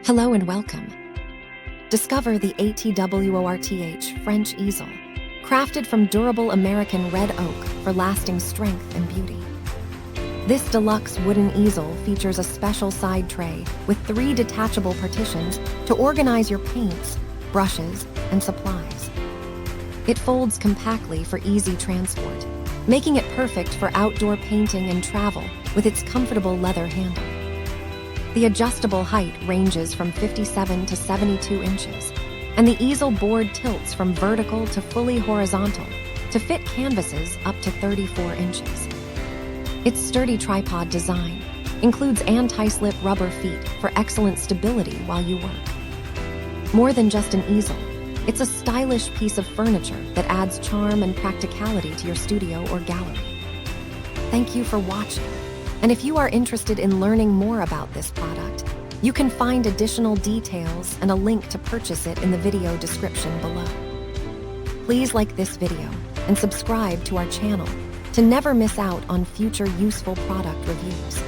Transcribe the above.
Hello and welcome. Discover the ATWORTH French Easel, crafted from durable American red oak for lasting strength and beauty. This deluxe wooden easel features a special side tray with 3 detachable partitions to organize your paints, brushes, and supplies. It folds compactly for easy transport, making it perfect for outdoor painting and travel with its comfortable leather handle. The adjustable height ranges from 57 to 72 inches, and the easel board tilts from vertical to fully horizontal to fit canvases up to 34 inches. Its sturdy tripod design includes anti-slip rubber feet for excellent stability while you work. More than just an easel, it's a stylish piece of furniture that adds charm and practicality to your studio or gallery. Thank you for watching. And if you are interested in learning more about this product, you can find additional details and a link to purchase it in the video description below. Please like this video and subscribe to our channel to never miss out on future useful product reviews.